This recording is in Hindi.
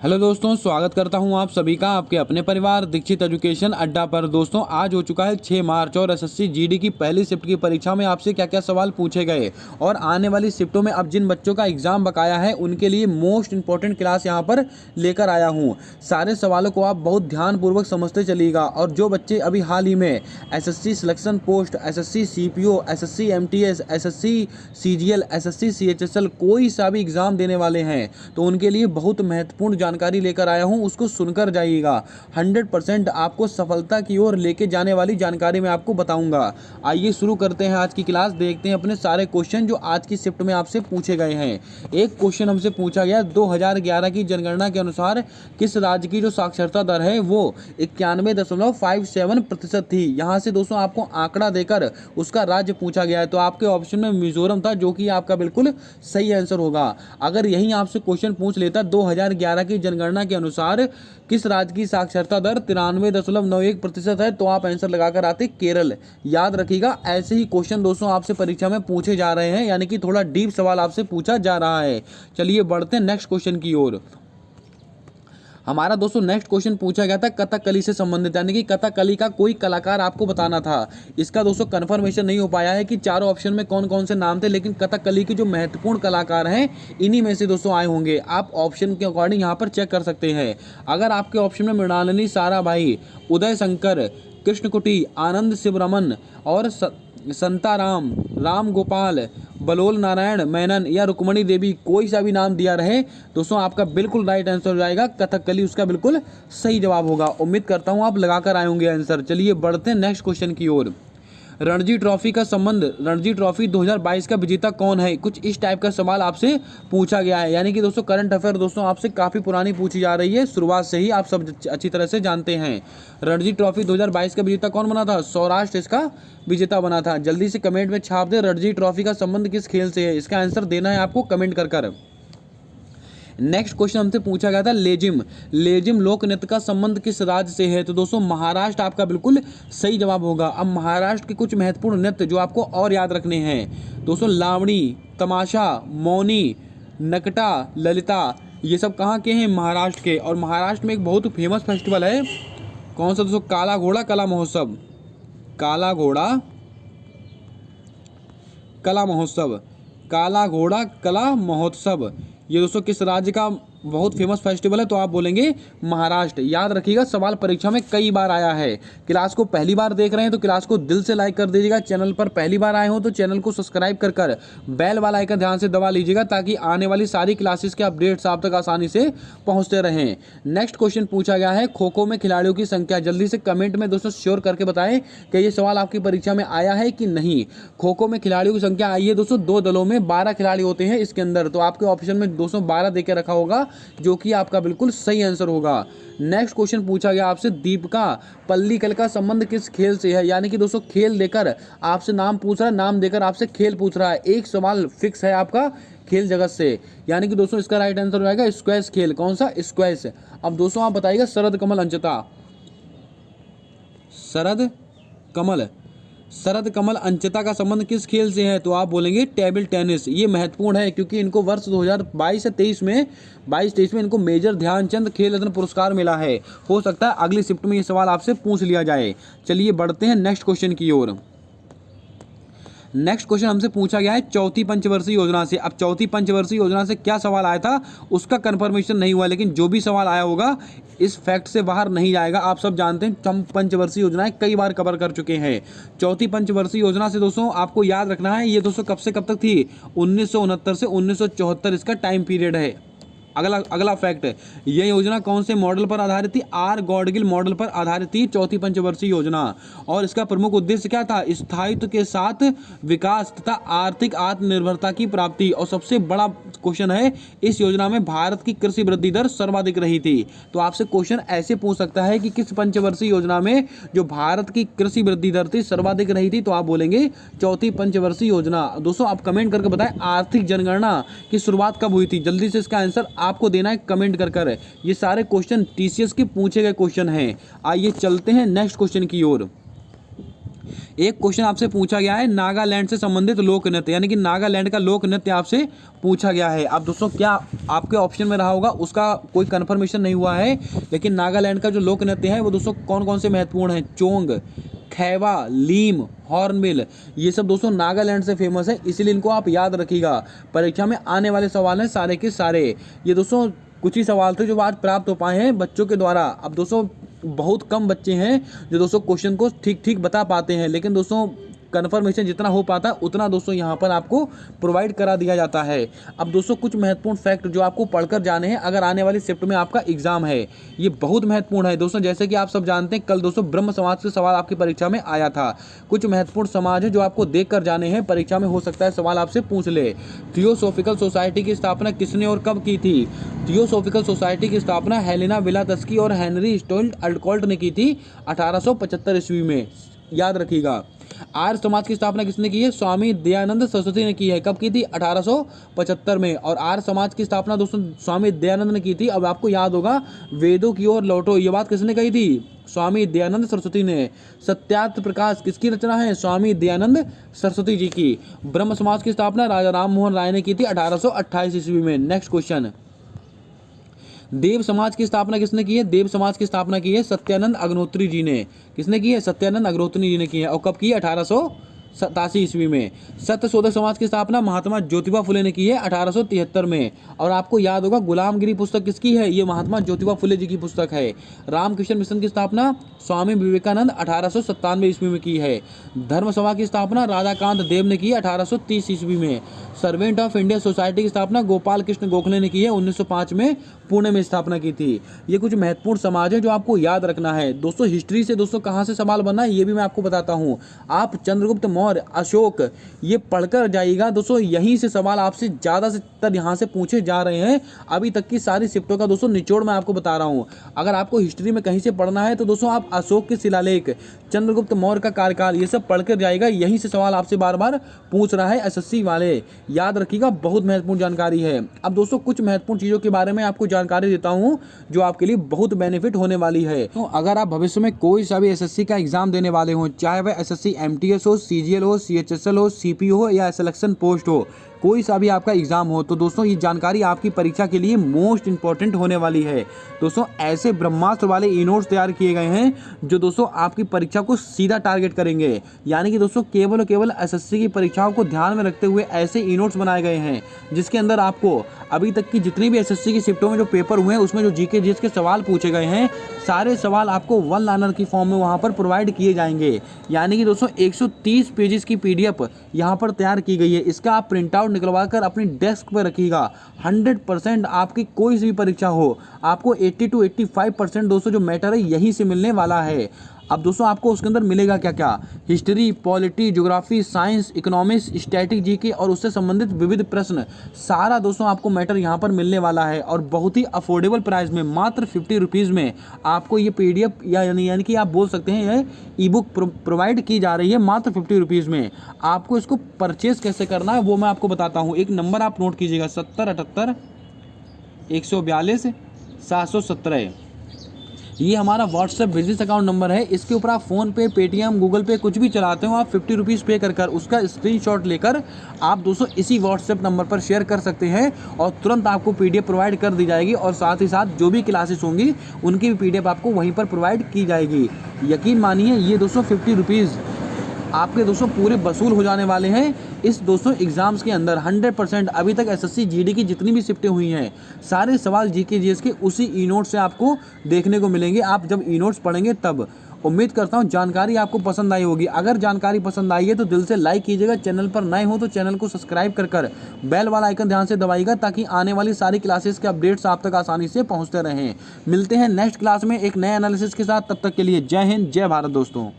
हेलो दोस्तों, स्वागत करता हूं आप सभी का आपके अपने परिवार दीक्षित एजुकेशन अड्डा पर। दोस्तों, आज हो चुका है 6 मार्च और एसएससी जीडी की पहली शिफ्ट की परीक्षा में आपसे क्या क्या सवाल पूछे गए और आने वाली शिफ्टों में अब जिन बच्चों का एग्जाम बकाया है उनके लिए मोस्ट इंपॉर्टेंट क्लास यहां पर लेकर आया हूं। सारे सवालों को आप बहुत ध्यानपूर्वक समझते चलिएगा और जो बच्चे अभी हाल ही में SSC selection post, SSC CPO, SSC MTS, SSC CGL, SSC CHSL कोई सा भी एग्जाम देने वाले हैं तो उनके लिए बहुत महत्वपूर्ण जानकारी लेकर आया हूं, उसको सुनकर जाइएगा। 100% आपको सफलता की ओर लेके जाने वाली जानकारी मैं आपको बताऊंगा। आइए शुरू करते हैं आज की क्लास। देखते हैं अपने सारे क्वेश्चन जो आज की शिफ्ट में आपसे पूछे गए हैं। एक क्वेश्चन हमसे पूछा गया 2011 की जनगणना के अनुसार किस राज्य की जो साक्षरता दर है वो 91.57% थी। यहाँ से दोस्तों आपको आंकड़ा देकर उसका राज्य पूछा गया है तो आपके ऑप्शन में मिजोरम था, जो कि आपका बिल्कुल सही आंसर होगा। अगर यही आपसे क्वेश्चन पूछ लेता 2011 की जनगणना के अनुसार किस राज्य की साक्षरता दर 93.91% है तो आप आंसर लगाकर आते केरल। याद रखिएगा, ऐसे ही क्वेश्चन दोस्तों आपसे परीक्षा में पूछे जा रहे हैं, यानी कि थोड़ा डीप सवाल आपसे पूछा जा रहा है। चलिए बढ़ते हैं नेक्स्ट क्वेश्चन की ओर। हमारा दोस्तों नेक्स्ट क्वेश्चन पूछा गया था कथकली से संबंधित, यानी कि कथकली का कोई कलाकार आपको बताना था। इसका दोस्तों कंफर्मेशन नहीं हो पाया है कि चारों ऑप्शन में कौन कौन से नाम थे, लेकिन कथकली के जो महत्वपूर्ण कलाकार हैं इन्हीं में से दोस्तों आए होंगे। आप ऑप्शन के अकॉर्डिंग यहाँ पर चेक कर सकते हैं। अगर आपके ऑप्शन में मृणालिनी साराभाई, उदय शंकर, कृष्णकुटी, आनंद शिवरमन और संताराम, राम गोपाल, बलोल नारायण मेनन या रुक्मणी देवी कोई सा भी नाम दिया रहे दोस्तों आपका बिल्कुल राइट आंसर हो जाएगा। कथकली उसका बिल्कुल सही जवाब होगा। उम्मीद करता हूं आप लगाकर आए होंगे आंसर। चलिए बढ़ते हैं नेक्स्ट क्वेश्चन की ओर। रणजी ट्रॉफी का संबंध, रणजी ट्रॉफी 2022 का विजेता कौन है, कुछ इस टाइप का सवाल आपसे पूछा गया है। यानी कि दोस्तों करंट अफेयर दोस्तों आपसे काफ़ी पुरानी पूछी जा रही है, शुरुआत से ही आप सब अच्छी तरह से जानते हैं। रणजी ट्रॉफी 2022 का विजेता कौन बना था? सौराष्ट्र इसका विजेता बना था। जल्दी से कमेंट में छाप दे रणजी ट्रॉफी का संबंध किस खेल से है। इसका आंसर देना है आपको कमेंट कर। नेक्स्ट क्वेश्चन हमसे पूछा गया था लेजिम लोक नृत्य का संबंध किस राज्य से है, तो दोस्तों महाराष्ट्र आपका बिल्कुल सही जवाब होगा। अब महाराष्ट्र के कुछ महत्वपूर्ण नृत्य जो आपको और याद रखने हैं दोस्तों, लावणी, तमाशा, मौनी, नकटा, ललिता, ये सब कहाँ के हैं? महाराष्ट्र के। और महाराष्ट्र में एक बहुत फेमस फेस्टिवल है, कौन सा दोस्तों? काला घोड़ा कला महोत्सव। काला घोड़ा कला महोत्सव, काला घोड़ा कला महोत्सव, ये दोस्तों किस राज्य का बहुत फेमस फेस्टिवल है? तो आप बोलेंगे महाराष्ट्र। याद रखिएगा, सवाल परीक्षा में कई बार आया है। क्लास को पहली बार देख रहे हैं तो क्लास को दिल से लाइक कर दीजिएगा। चैनल पर पहली बार आए हो तो चैनल को सब्सक्राइब कर बेल वाला आइकन ध्यान से दबा लीजिएगा ताकि आने वाली सारी क्लासेस के अपडेट्स आप तक आसानी से पहुंचते रहें। नेक्स्ट क्वेश्चन पूछा गया है खो खो में खिलाड़ियों की संख्या। जल्दी से कमेंट में दोस्तों श्योर करके बताएं कि ये सवाल आपकी परीक्षा में आया है कि नहीं। खो खो में खिलाड़ियों की संख्या आई है दोस्तों, 2 दलों में 12 खिलाड़ी होते हैं इसके अंदर, तो आपके ऑप्शन में दोस्तों 12 देकर रखा होगा, जो कि आपका बिल्कुल सही आंसर होगा। नेक्स्ट क्वेश्चन पूछा गया आपसे दीपिका पल्लीकल का संबंध किस खेल से है। यानी कि दोस्तों खेल देकर आपसे नाम पूछ रहा है, नाम देकर आपसे खेल पूछ रहा है। एक सवाल फिक्स है आपका खेल जगत से, यानी कि दोस्तों इसका राइट आंसर हो जाएगा स्क्वैश खेल। कौन सा? स्क्वैश। अब दोस्तों आप बताइएगा शरद कमल अंचता, शरद कमल अंचता का संबंध किस खेल से है, तो आप बोलेंगे टेबल टेनिस। ये महत्वपूर्ण है क्योंकि इनको वर्ष 2022 से 23 में इनको मेजर ध्यानचंद खेल रत्न पुरस्कार मिला है। हो सकता है अगली शिफ्ट में ये सवाल आपसे पूछ लिया जाए। चलिए बढ़ते हैं नेक्स्ट क्वेश्चन की ओर। नेक्स्ट क्वेश्चन हमसे पूछा गया है चौथी पंचवर्षीय योजना से। अब चौथी पंचवर्षीय योजना से क्या सवाल आया था उसका कंफर्मेशन नहीं हुआ, लेकिन जो भी सवाल आया होगा इस फैक्ट से बाहर नहीं जाएगा। आप सब जानते हैं पंचवर्षीय योजनाएं कई बार कवर कर चुके हैं। चौथी पंचवर्षीय योजना से दोस्तों आपको याद रखना है, ये दोस्तों कब से कब तक थी? 1969 से 1974 इसका टाइम पीरियड है। अगला फैक्ट, यह योजना कौन से मॉडल पर आधारित थी? आर गॉडगिल मॉडल पर आधारित थी चौथी पंचवर्षीय योजना। और इसका प्रमुख उद्देश्य क्या था? स्थायित्व के साथ विकास तथा आर्थिक आत्मनिर्भरता की प्राप्ति। और सबसे बड़ा क्वेश्चन है, इस योजना में भारत की कृषि वृद्धि दर सर्वाधिक रही थी। तो आपसे क्वेश्चन ऐसे पूछ सकता है कि किस पंचवर्षीय योजना में जो भारत की कृषि वृद्धि दर थी सर्वाधिक रही थी, तो आप बोलेंगे चौथी पंचवर्षीय योजना। दोस्तों आप कमेंट करके बताएं आर्थिक जनगणना की शुरुआत कब हुई थी। जल्दी से इसका आंसर आपको देना है कमेंट कर। ये सारे क्वेश्चन टीसीएस के पूछे गए क्वेश्चन हैं। आइए चलते हैं नेक्स्ट क्वेश्चन की ओर। एक क्वेश्चन आपसे पूछा गया है नागालैंड से संबंधित लोक नृत्य, यानी कि नागालैंड का लोक नृत्य आपसे पूछा गया है। अब दोस्तों क्या आपके ऑप्शन में रहा होगा उसका कोई कंफर्मेशन नहीं हुआ है, लेकिन नागालैंड का जो लोक नृत्य है वो दोस्तों कौन कौन से महत्वपूर्ण है, चोंग, खैवा, लीम, हॉर्नबिल, ये सब दोस्तों नागालैंड से फेमस है, इसीलिए इनको आप याद रखिएगा। परीक्षा में आने वाले सवाल हैं सारे के सारे। ये दोस्तों कुछ ही सवाल थे जो आज प्राप्त हो पाए हैं बच्चों के द्वारा। अब दोस्तों बहुत कम बच्चे हैं जो दोस्तों क्वेश्चन को ठीक ठीक बता पाते हैं, लेकिन दोस्तों कन्फर्मेशन जितना हो पाता है उतना दोस्तों यहाँ पर आपको प्रोवाइड करा दिया जाता है। अब दोस्तों कुछ महत्वपूर्ण फैक्ट जो आपको पढ़कर जाने हैं अगर आने वाली शिफ्ट में आपका एग्जाम है, ये बहुत महत्वपूर्ण है दोस्तों। जैसे कि आप सब जानते हैं कल दोस्तों ब्रह्म समाज से सवाल आपकी परीक्षा में आया था। कुछ महत्वपूर्ण समाज है जो आपको देख कर जाने हैं, परीक्षा में हो सकता है सवाल आपसे पूछ ले। थियोसॉफिकल सोसाइटी की स्थापना किसने और कब की थी? थियोसॉफिकल सोसाइटी की स्थापना हेलेना ब्लावत्स्की और हेनरी स्टोल्ट अल्कोल्ट ने की थी 1875 ईस्वी में, याद रखिएगा। आर्य समाज की स्थापना किसने की है? स्वामी दयानंद सरस्वती ने की है। कब की थी? 1875 में। और आर्य समाज की स्थापना दोस्तों स्वामी दयानंद ने की थी। अब आपको याद होगा वेदों की ओर लौटो, ये बात किसने कही थी? स्वामी दयानंद सरस्वती ने। सत्यार्थ प्रकाश किसकी रचना है? स्वामी दयानंद सरस्वती जी की। ब्रह्म समाज की स्थापना राजा राम मोहन राय ने की थी 1828 ईस्वी में। नेक्स्ट क्वेश्चन, देव समाज की स्थापना किसने की है? देव समाज की स्थापना की है सत्यानंद अग्निहोत्री जी ने। किसने की है? सत्यानंद अग्निहोत्री जी ने की है। और कब की है? 1887 ईस्वी में। सत्यशोधक समाज की स्थापना महात्मा ज्योतिबा फुले ने की है 1873 में। और आपको याद होगा गुलामगिरी पुस्तक किसकी है? ये महात्मा ज्योतिबा फुले जी की पुस्तक है। रामकृष्ण मिशन की स्थापना स्वामी विवेकानंद 1897 ईस्वी में की है। धर्म सभा की स्थापना राधाकांत देव ने की है 1830 ईस्वी में। सर्वेंट ऑफ इंडिया सोसाइटी की स्थापना गोपाल कृष्ण गोखले ने की है 1905 में, पुणे में स्थापना की थी। ये कुछ महत्वपूर्ण समाज है जो आपको याद रखना है दोस्तों। हिस्ट्री से दोस्तों कहाँ से सवाल बना है ये भी मैं आपको बताता हूँ। आप चंद्रगुप्त मौर्य, अशोक, ये पढ़कर जाइएगा दोस्तों, यहीं से सवाल आपसे ज़्यादा से ज़्यादा यहाँ से पूछे जा रहे हैं। अभी तक की सारी शिफ्टों का दोस्तों निचोड़ मैं आपको बता रहा हूँ। अगर आपको हिस्ट्री में कहीं से पढ़ना है तो दोस्तों आप अशोक के शिलालेख, चंद्रगुप्त मौर्य का कार्यकाल, ये सब पढ़कर जाएगा। यहीं से सवाल आपसे बार बार पूछ रहा है एसएससी वाले, याद रखिएगा, बहुत महत्वपूर्ण जानकारी है। अब दोस्तों कुछ महत्वपूर्ण चीज़ों के बारे में आपको जानकारी देता हूँ जो आपके लिए बहुत बेनिफिट होने वाली है। तो अगर आप भविष्य में कोई सा भी एसएससी का एग्जाम देने वाले हो, चाहे वह एसएससी एमटीएस हो, सीजीएल हो, सीएचएसएल हो, सीपीओ हो या सिलेक्शन पोस्ट हो, कोई सा भी आपका एग्जाम हो, तो दोस्तों ये जानकारी आपकी परीक्षा के लिए मोस्ट इंपॉर्टेंट होने वाली है। दोस्तों ऐसे ब्रह्मास्त्र वाले ई नोट्स तैयार किए गए हैं जो दोस्तों आपकी परीक्षा को सीधा टारगेट करेंगे। यानी कि दोस्तों केवल और केवल एसएससी की परीक्षाओं को ध्यान में रखते हुए ऐसे ई नोट्स बनाए गए हैं जिसके अंदर आपको अभी तक की जितनी भी एसएससी की शिफ्टों में जो पेपर हुए हैं उसमें जो जीके जीएस के सवाल पूछे गए हैं, सारे सवाल आपको वन लाइनर की फॉर्म में वहाँ पर प्रोवाइड किए जाएंगे। यानी कि दोस्तों 130 पेजेस की पीडीएफ यहाँ पर तैयार की गई है। इसका आप प्रिंट आउट निकलवा कर अपनी डेस्क पर रखिएगा। 100% आपकी कोई सी भी परीक्षा हो, आपको 80 to 85% दोस्तों जो मैटर है यहीं से मिलने वाला है। अब दोस्तों आपको उसके अंदर मिलेगा क्या क्या? History, polity, geography, science, economics, static GK और उससे संबंधित विविध प्रश्न, सारा दोस्तों आपको मैटर यहाँ पर मिलने वाला है। और बहुत ही अफोर्डेबल प्राइस में, मात्र 50 रुपीज़ में आपको ये पीडीएफ यानी कि आप बोल सकते हैं ये ई बुक प्रोवाइड की जा रही है मात्र 50 रुपीज़ में। आपको इसको परचेज कैसे करना है वो मैं आपको बताता हूँ। एक नंबर आप नोट कीजिएगा, 7078 142 717। ये हमारा व्हाट्सएप बिजनेस अकाउंट नंबर है। इसके ऊपर आप फ़ोन पे, पेटीएम, गूगल पे कुछ भी चलाते हो, आप 50 रुपीज़ पे कर उसका स्क्रीनशॉट लेकर आप दोस्तों इसी व्हाट्सएप नंबर पर शेयर कर सकते हैं और तुरंत आपको पीडीएफ प्रोवाइड कर दी जाएगी। और साथ ही साथ जो भी क्लासेस होंगी उनकी भी पीडीएफ आपको वहीं पर प्रोवाइड की जाएगी। यकीन मानिए ये दोस्तों 50 रुपीज़ आपके दोस्तों पूरे वसूल हो जाने वाले हैं इस दोस्तों एग्जाम्स के अंदर। 100% अभी तक एसएससी जीडी की जितनी भी शिफ्टें हुई हैं, सारे सवाल जीके जीएस के उसी ई नोट से आपको देखने को मिलेंगे। आप जब ई नोट्स पढ़ेंगे तब। उम्मीद करता हूं जानकारी आपको पसंद आई होगी। अगर जानकारी पसंद आई है तो दिल से लाइक कीजिएगा। चैनल पर नए हो तो चैनल को सब्सक्राइब कर बेल वाला आइकन ध्यान से दबाइएगा ताकि आने वाली सारी क्लासेस के अपडेट्स आप तक आसानी से पहुंचते रहें। मिलते हैं नेक्स्ट क्लास में एक नए एनालिसिस के साथ। तब तक के लिए जय हिंद, जय भारत दोस्तों।